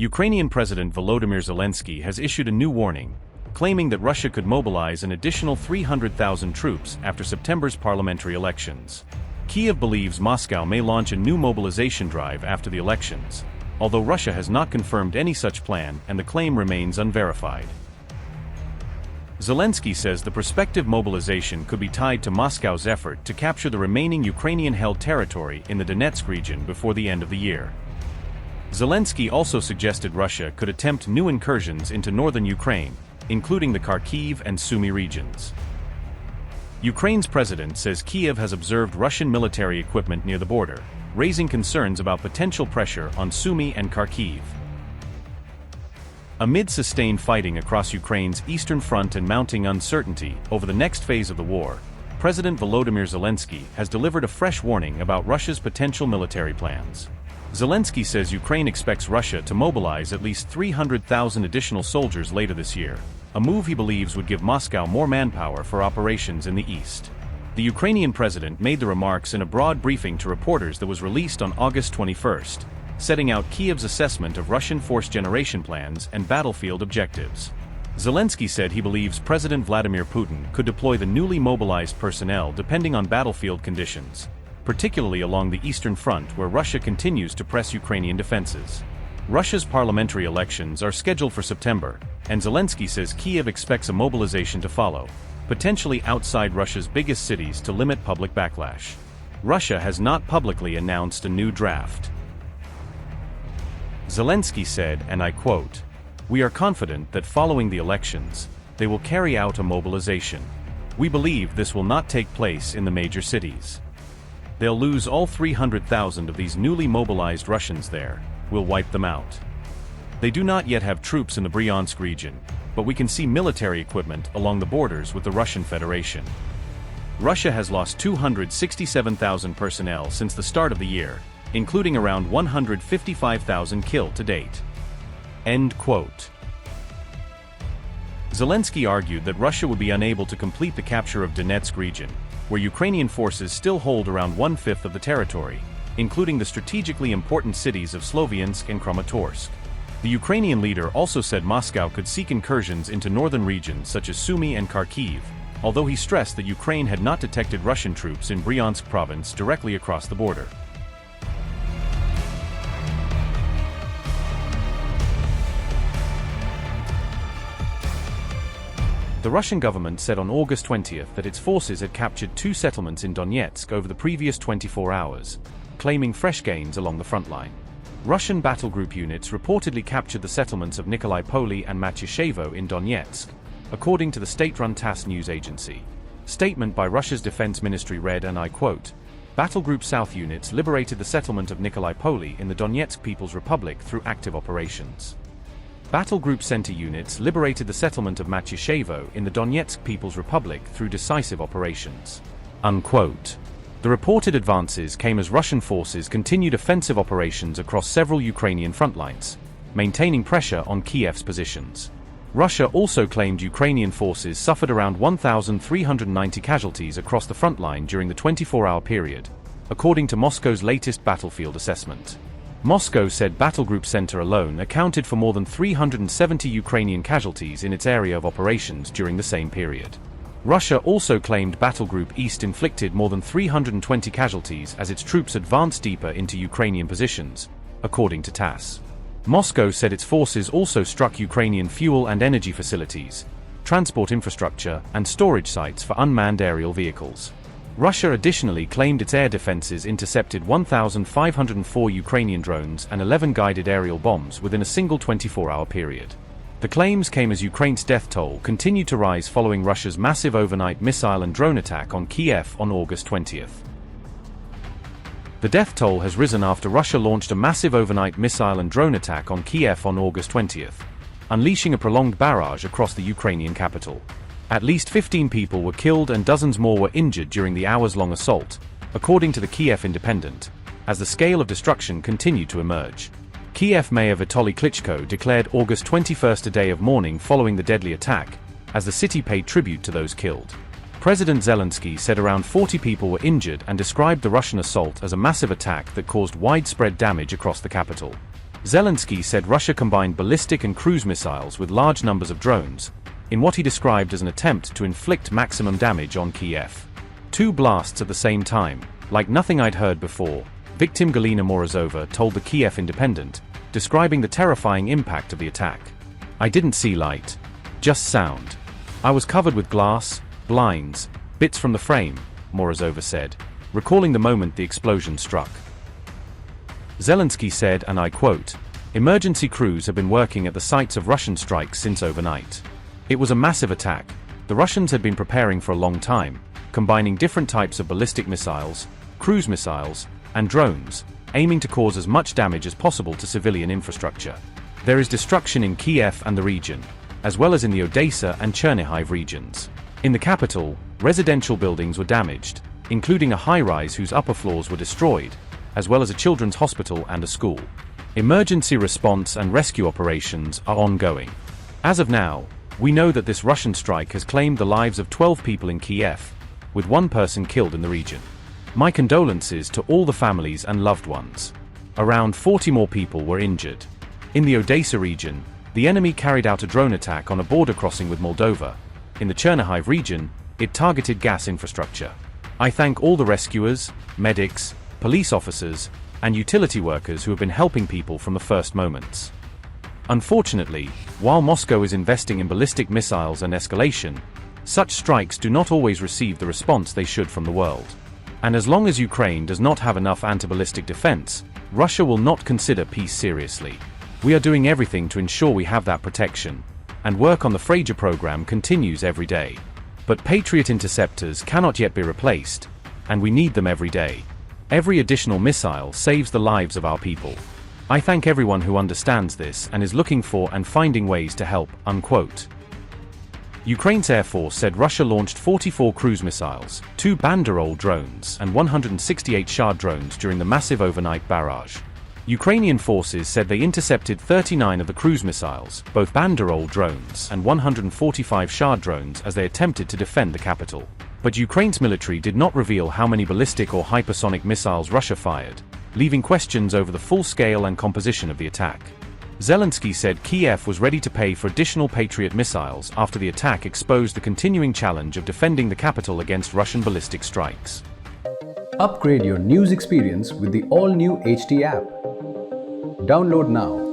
Ukrainian President Volodymyr Zelensky has issued a new warning, claiming that Russia could mobilize an additional 300,000 troops after September's parliamentary elections. Kyiv believes Moscow may launch a new mobilization drive after the elections, although Russia has not confirmed any such plan and the claim remains unverified. Zelensky says the prospective mobilization could be tied to Moscow's effort to capture the remaining Ukrainian-held territory in the Donetsk region before the end of the year. Zelensky also suggested Russia could attempt new incursions into northern Ukraine, including the Kharkiv and Sumy regions. Ukraine's president says Kyiv has observed Russian military equipment near the border, raising concerns about potential pressure on Sumy and Kharkiv. Amid sustained fighting across Ukraine's eastern front and mounting uncertainty over the next phase of the war, President Volodymyr Zelensky has delivered a fresh warning about Russia's potential military plans. Zelensky says Ukraine expects Russia to mobilize at least 300,000 additional soldiers later this year, a move he believes would give Moscow more manpower for operations in the east. The Ukrainian president made the remarks in a broad briefing to reporters that was released on August 21st, setting out Kyiv's assessment of Russian force generation plans and battlefield objectives. Zelensky said he believes President Vladimir Putin could deploy the newly mobilized personnel depending on battlefield conditions, particularly along the eastern front where Russia continues to press Ukrainian defenses. Russia's parliamentary elections are scheduled for September, and Zelensky says Kyiv expects a mobilization to follow, potentially outside Russia's biggest cities to limit public backlash. Russia has not publicly announced a new draft. Zelensky said, and I quote, "We are confident that following the elections, they will carry out a mobilization. We believe this will not take place in the major cities. They'll lose all 300,000 of these newly mobilized Russians there. We'll wipe them out. They do not yet have troops in the Bryansk region, but we can see military equipment along the borders with the Russian Federation. Russia has lost 267,000 personnel since the start of the year, including around 155,000 killed to date." End quote. Zelensky argued that Russia would be unable to complete the capture of Donetsk region, where Ukrainian forces still hold around 1/5 of the territory, including the strategically important cities of Sloviansk and Kramatorsk. The Ukrainian leader also said Moscow could seek incursions into northern regions such as Sumy and Kharkiv, although he stressed that Ukraine had not detected Russian troops in Bryansk province directly across the border. The Russian government said on August 20th that its forces had captured 2 settlements in Donetsk over the previous 24 hours, claiming fresh gains along the front line. Russian battle group units reportedly captured the settlements of Nikolai Poli and Matyashevo in Donetsk, according to the state-run TASS news agency. Statement by Russia's defense ministry read, and I quote, "Battle Group South units liberated the settlement of Nikolai Poli in the Donetsk People's Republic through active operations. Battle Group Center units liberated the settlement of Matyashevo in the Donetsk People's Republic through decisive operations." Unquote. The reported advances came as Russian forces continued offensive operations across several Ukrainian front lines, maintaining pressure on Kyiv's positions. Russia also claimed Ukrainian forces suffered around 1,390 casualties across the front line during the 24-hour period, according to Moscow's latest battlefield assessment. Moscow said Battle Group Center alone accounted for more than 370 Ukrainian casualties in its area of operations during the same period. Russia also claimed Battle Group East inflicted more than 320 casualties as its troops advanced deeper into Ukrainian positions, according to TASS. Moscow said its forces also struck Ukrainian fuel and energy facilities, transport infrastructure, and storage sites for unmanned aerial vehicles. Russia additionally claimed its air defenses intercepted 1,504 Ukrainian drones and 11 guided aerial bombs within a single 24-hour period. The claims came as Ukraine's death toll continued to rise following Russia's massive overnight missile and drone attack on Kyiv on August 20th. The death toll has risen after Russia launched a massive overnight missile and drone attack on Kyiv on August 20th, unleashing a prolonged barrage across the Ukrainian capital. At least 15 people were killed and dozens more were injured during the hours-long assault, according to the Kyiv Independent, as the scale of destruction continued to emerge. Kyiv Mayor Vitaly Klitschko declared August 21st a day of mourning following the deadly attack, as the city paid tribute to those killed. President Zelensky said around 40 people were injured and described the Russian assault as a massive attack that caused widespread damage across the capital. Zelensky said Russia combined ballistic and cruise missiles with large numbers of drones, in what he described as an attempt to inflict maximum damage on Kyiv. 2 blasts at the same time, like nothing I'd heard before, victim Galina Morozova told the Kyiv Independent, describing the terrifying impact of the attack. "I didn't see light. Just sound. I was covered with glass, blinds, bits from the frame," Morozova said, recalling the moment the explosion struck. Zelensky said, and I quote, "Emergency crews have been working at the sites of Russian strikes since overnight. It was a massive attack. The Russians had been preparing for a long time, combining different types of ballistic missiles, cruise missiles, and drones, aiming to cause as much damage as possible to civilian infrastructure. There is destruction in Kyiv and the region, as well as in the Odessa and Chernihiv regions. In the capital, residential buildings were damaged, including a high-rise whose upper floors were destroyed, as well as a children's hospital and a school. Emergency response and rescue operations are ongoing. As of now, we know that this Russian strike has claimed the lives of 12 people in Kyiv, with 1 person killed in the region. My condolences to all the families and loved ones. Around 40 more people were injured. In the Odessa region, the enemy carried out a drone attack on a border crossing with Moldova. In the Chernihiv region, it targeted gas infrastructure. I thank all the rescuers, medics, police officers, and utility workers who have been helping people from the first moments. Unfortunately, while Moscow is investing in ballistic missiles and escalation, such strikes do not always receive the response they should from the world. And as long as Ukraine does not have enough anti-ballistic defense, Russia will not consider peace seriously. We are doing everything to ensure we have that protection, and work on the Fragile program continues every day. But Patriot interceptors cannot yet be replaced, and we need them every day. Every additional missile saves the lives of our people. I thank everyone who understands this and is looking for and finding ways to help." Unquote. Ukraine's Air Force said Russia launched 44 cruise missiles, 2 Banderol drones and 168 Shahd drones during the massive overnight barrage. Ukrainian forces said they intercepted 39 of the cruise missiles, both Banderol drones and 145 Shahd drones as they attempted to defend the capital. But Ukraine's military did not reveal how many ballistic or hypersonic missiles Russia fired, leaving questions over the full scale and composition of the attack. Zelensky said Kyiv was ready to pay for additional Patriot missiles after the attack exposed the continuing challenge of defending the capital against Russian ballistic strikes. Upgrade your news experience with the all-new HT app. Download now.